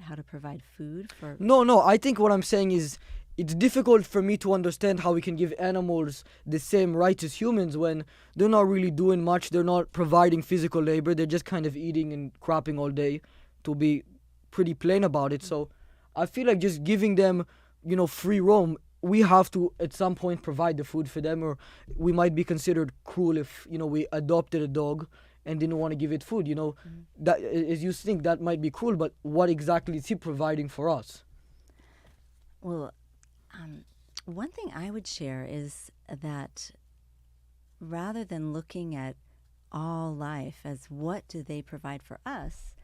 how to provide food for... No, I think what I'm saying is it's difficult for me to understand how we can give animals the same rights as humans when they're not really doing much. They're not providing physical labor. They're just kind of eating and crapping all day, to be pretty plain about it. So I feel like just giving them, free roam, we have to at some point provide the food for them, or we might be considered cruel if, we adopted a dog and didn't want to give it food, That, as you think, that might be cruel, but what exactly is he providing for us? Well, one thing I would share is that rather than looking at all life as what do they provide for us,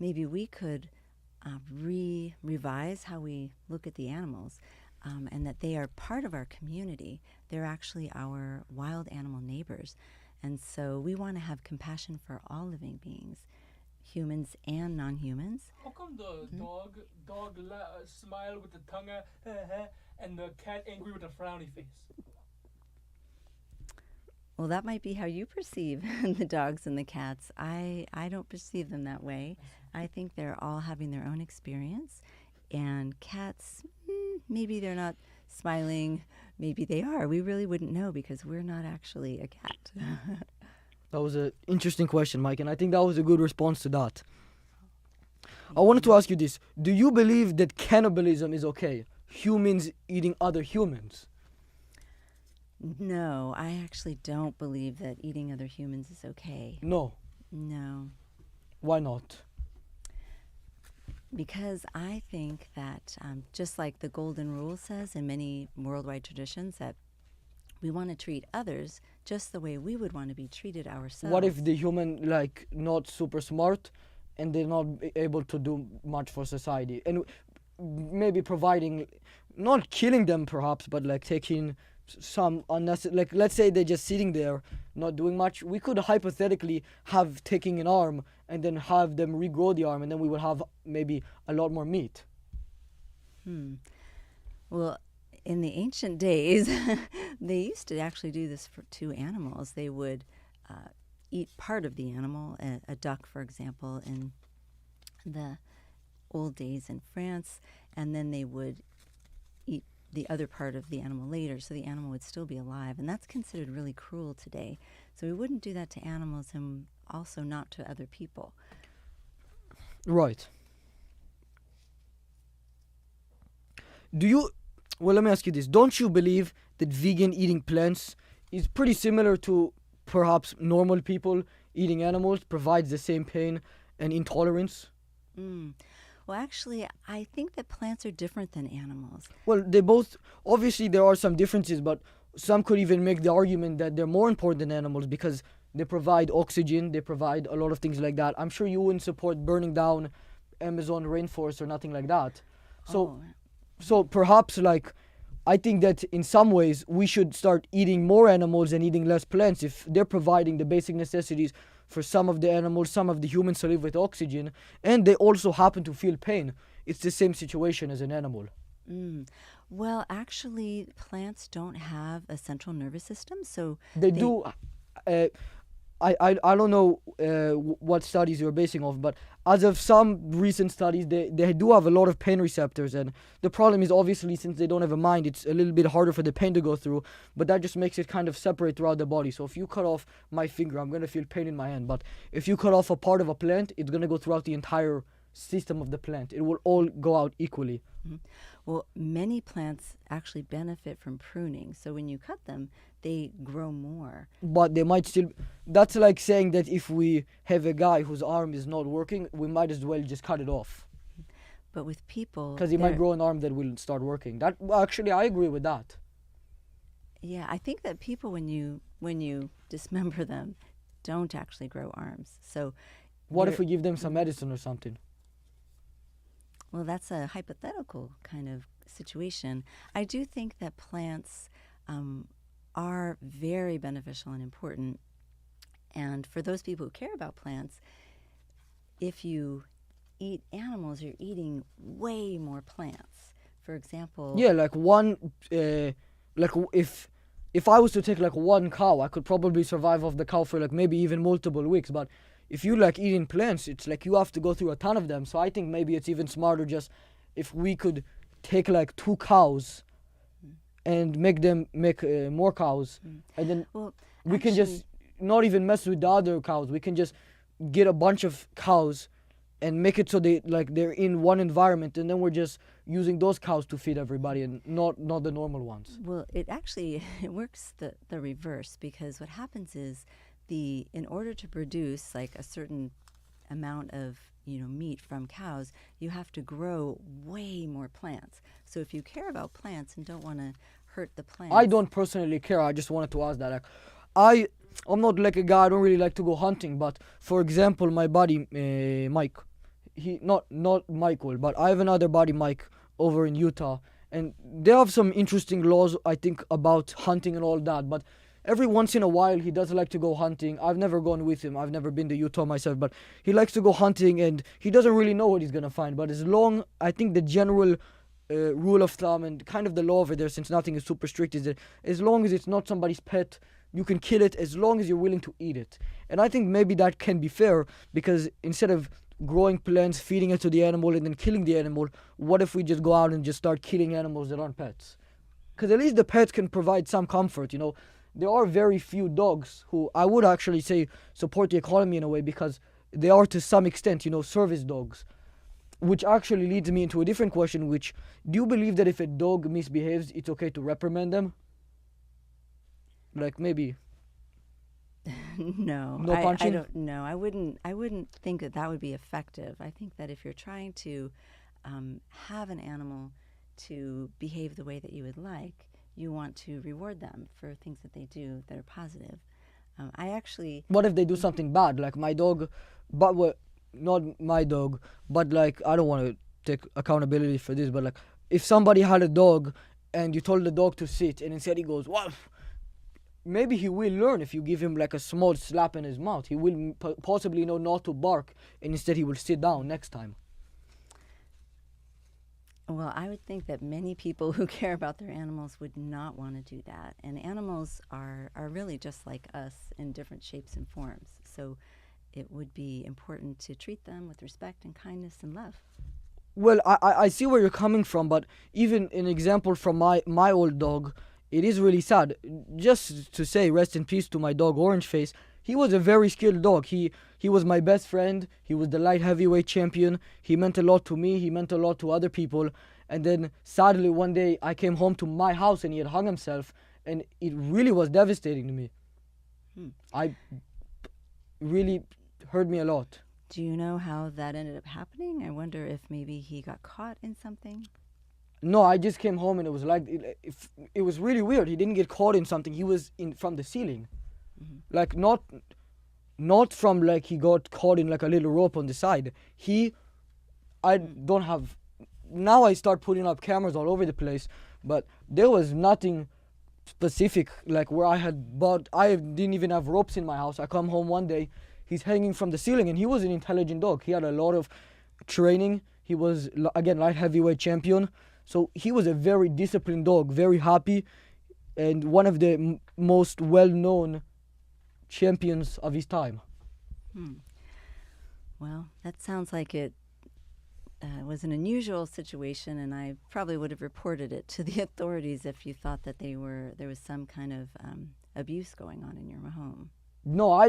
maybe we could revise how we look at the animals, and that they are part of our community. They're actually our wild animal neighbors. And so we want to have compassion for all living beings, humans and non-humans. How come the dog smile with the tongue and the cat angry with a frowny face? Well, that might be how you perceive the dogs and the cats. I don't perceive them that way. I think they're all having their own experience. And cats, maybe they're not smiling. Maybe they are. We really wouldn't know because we're not actually a cat. That was an interesting question, Mike, and I think that was a good response to that. I wanted to ask you this. Do you believe that cannibalism is okay? Humans eating other humans? No, I actually don't believe that eating other humans is okay. No. No. Why not? Because I think that just like the golden rule says in many worldwide traditions, that we want to treat others just the way we would want to be treated ourselves. What if the human, not super smart and they're not able to do much for society? And maybe providing, not killing them perhaps, but taking some unnecessary, let's say they're just sitting there not doing much. We could hypothetically have taking an arm and then have them regrow the arm, and then we would have maybe a lot more meat. Well, in the ancient days, they used to actually do this to animals. They would eat part of the animal, a duck, for example, in the old days in France, and then they would eat the other part of the animal later, so the animal would still be alive. And that's considered really cruel today. So we wouldn't do that to animals, and also not to other people. Right. Well, let me ask you this. Don't you believe that vegan eating plants is pretty similar to perhaps normal people eating animals, provides the same pain and intolerance? Well, actually, I think that plants are different than animals. Well, they both, obviously there are some differences, but some could even make the argument that they're more important than animals because they provide oxygen, they provide a lot of things like that. I'm sure you wouldn't support burning down Amazon rainforest or nothing like that. So perhaps I think that in some ways we should start eating more animals and eating less plants if they're providing the basic necessities for some of the animals, some of the humans to live with oxygen, and they also happen to feel pain. It's the same situation as an animal. Well, actually, plants don't have a central nervous system, so they do. I don't know what studies you're basing off, but as of some recent studies, they do have a lot of pain receptors, and the problem is obviously since they don't have a mind, it's a little bit harder for the pain to go through, but that just makes it kind of separate throughout the body. So if you cut off my finger, I'm going to feel pain in my hand, but if you cut off a part of a plant, it's going to go throughout the entire system of the plant. It will all go out equally. Well, many plants actually benefit from pruning, so when you cut them, they grow more. But they might still, that's like saying that if we have a guy whose arm is not working, we might as well just cut it off. But with people, because he might grow an arm that will start working. That actually, I agree with that. Yeah, I think that people, when you dismember them, don't actually grow arms. So what if we give them some medicine or something? Well, that's a hypothetical kind of situation. I do think that plants are very beneficial and important. And for those people who care about plants, if you eat animals, you're eating way more plants. For example... Yeah, if I was to take one cow, I could probably survive off the cow for maybe even multiple weeks. But if you like eating plants, it's like you have to go through a ton of them. So I think maybe it's even smarter just if we could take like 2 cows and make them make more cows, and then Well, we can just not even mess with the other cows. We can just get a bunch of cows and make it so they're in one environment, and then we're just using those cows to feed everybody and not the normal ones. well, it actually it works the reverse, because what happens is in order to produce like a certain amount of meat from cows, you have to grow way more plants. So if you care about plants and don't want to hurt the plants, I don't personally care. I just wanted to ask that. Like, I'm not like a guy. I don't really like to go hunting. But for example, my buddy Mike, he not Michael, but I have another buddy Mike over in Utah, and they have some interesting laws I think about hunting and all that. But every once in a while, he does like to go hunting. I've never gone with him. I've never been to Utah myself, but he likes to go hunting, and he doesn't really know what he's gonna find. But I think the general rule of thumb and kind of the law over there, since nothing is super strict, is that as long as it's not somebody's pet, you can kill it as long as you're willing to eat it. And I think maybe that can be fair, because instead of growing plants, feeding it to the animal, and then killing the animal, what if we just go out and just start killing animals that aren't pets? Because at least the pets can provide some comfort, There are very few dogs who I would actually say support the economy in a way, because they are to some extent, service dogs. Which actually leads me into a different question, which, do you believe that if a dog misbehaves, it's okay to reprimand them? Like maybe no, no I punching? don't know. I wouldn't think that would be effective. I think that if you're trying to have an animal to behave the way that you would like, you want to reward them for things that they do that are positive. I actually, What if they do something bad? Like my dog, but what? Not my dog, but like I don't want to take accountability for this, but like if somebody had a dog and you told the dog to sit and instead he goes, well, maybe he will learn if you give him like a small slap in his mouth. He will possibly know not to bark, and instead he will sit down next time. well, I would think that many people who care about their animals would not want to do that. And animals are really just like us in different shapes and forms. So it would be important to treat them with respect and kindness and love. Well, I see where you're coming from, but even an example from my old dog, it is really sad. Just to say rest in peace to my dog Orange Face. He was a very skilled dog. He was my best friend. He was the light heavyweight champion. He meant a lot to me. He meant a lot to other people. And then sadly one day I came home to my house and he had hung himself, and it really was devastating to me. I really hurt me a lot. Do you know how that ended up happening? I wonder if maybe he got caught in something. No, I just came home and it was like it was really weird. He didn't get caught in something. He was in from the ceiling, like not from like he got caught in like a little rope on the side. I don't have. Now I start putting up cameras all over the place, but there was nothing specific like where I had bought. I didn't even have ropes in my house. I come home one day, he's hanging from the ceiling, and he was an intelligent dog. He had a lot of training. He was again light heavyweight champion. So he was a very disciplined dog, very happy, and one of the most well-known champions of his time. Well, that sounds like it was an unusual situation, and I probably would have reported it to the authorities if you thought that there was some kind of abuse going on in your home. No, I didn't.